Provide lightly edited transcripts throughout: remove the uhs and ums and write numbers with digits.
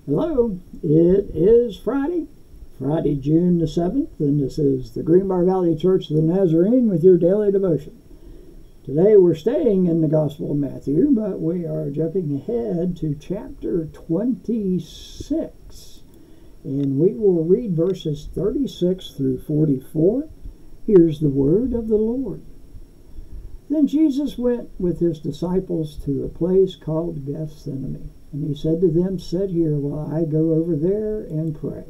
Hello, it is Friday, June the 7th, and this is the Greenbrier Valley Church of the Nazarene with your daily devotion. Today we're staying in the Gospel of Matthew, but we are jumping ahead to chapter 26, and we will read verses 36 through 44. Here's the word of the Lord. Then Jesus went with his disciples to a place called Gethsemane. And he said to them, "Sit here while I go over there and pray."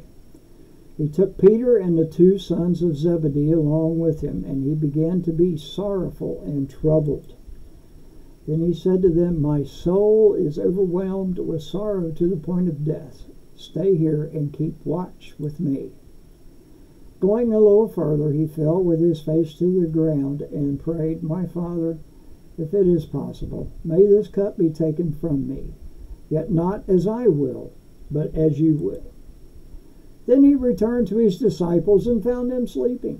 He took Peter and the two sons of Zebedee along with him, and he began to be sorrowful and troubled. Then he said to them, "My soul is overwhelmed with sorrow to the point of death. Stay here and keep watch with me." Going a little further, he fell with his face to the ground and prayed, "My Father, if it is possible, may this cup be taken from me. Yet not as I will, but as you will." Then he returned to his disciples and found them sleeping.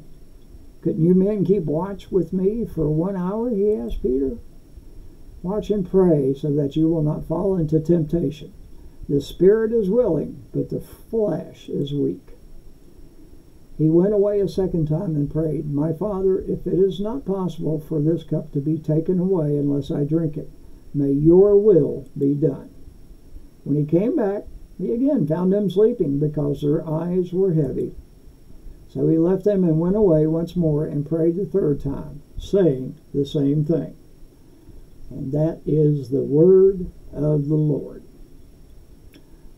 "Couldn't you men keep watch with me for 1 hour?" he asked Peter. "Watch and pray so that you will not fall into temptation. The spirit is willing, but the flesh is weak." He went away a second time and prayed, "My Father, if it is not possible for this cup to be taken away unless I drink it, may your will be done." When he came back, he again found them sleeping because their eyes were heavy. So he left them and went away once more and prayed the third time, saying the same thing. And that is the word of the Lord.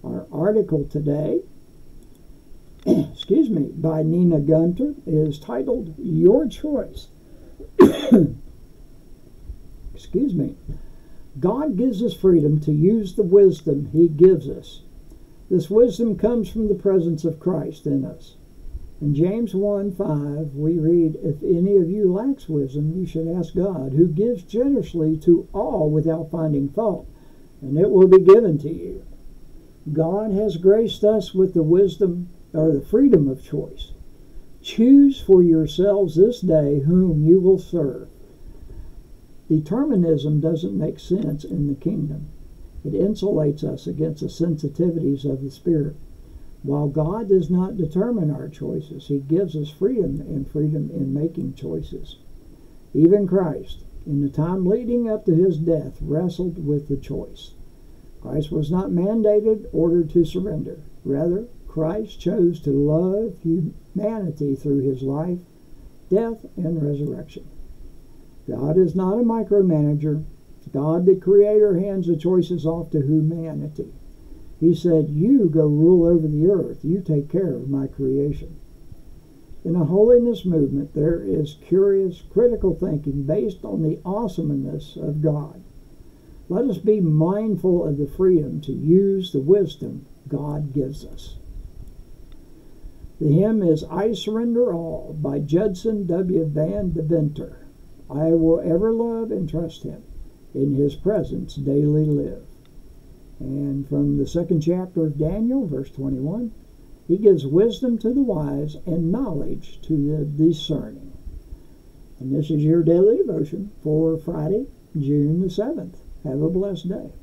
Our article today, by Nina Gunter, is titled, "Your Choice." God gives us freedom to use the wisdom he gives us. This wisdom comes from the presence of Christ in us. In James 1:5, we read, "If any of you lacks wisdom, you should ask God, who gives generously to all without finding fault, and it will be given to you." God has graced us with the wisdom or the freedom of choice. Choose for yourselves this day whom you will serve. Determinism doesn't make sense in the kingdom. It insulates us against the sensitivities of the spirit. While God does not determine our choices, he gives us freedom in making choices. Even Christ, in the time leading up to his death, wrestled with the choice. Christ was not mandated, ordered to surrender. Rather, Christ chose to love humanity through his life, death, and resurrection. God is not a micromanager. God, the Creator, hands the choices off to humanity. He said, "You go rule over the earth. You take care of my creation." In a holiness movement, there is curious, critical thinking based on the awesomeness of God. Let us be mindful of the freedom to use the wisdom God gives us. The hymn is "I Surrender All" by Judson W. Van Deventer. I will ever love and trust him, in his presence daily live. And from the second chapter of Daniel, verse 21, he gives wisdom to the wise and knowledge to the discerning. And this is your daily devotion for Friday, June the 7th. Have a blessed day.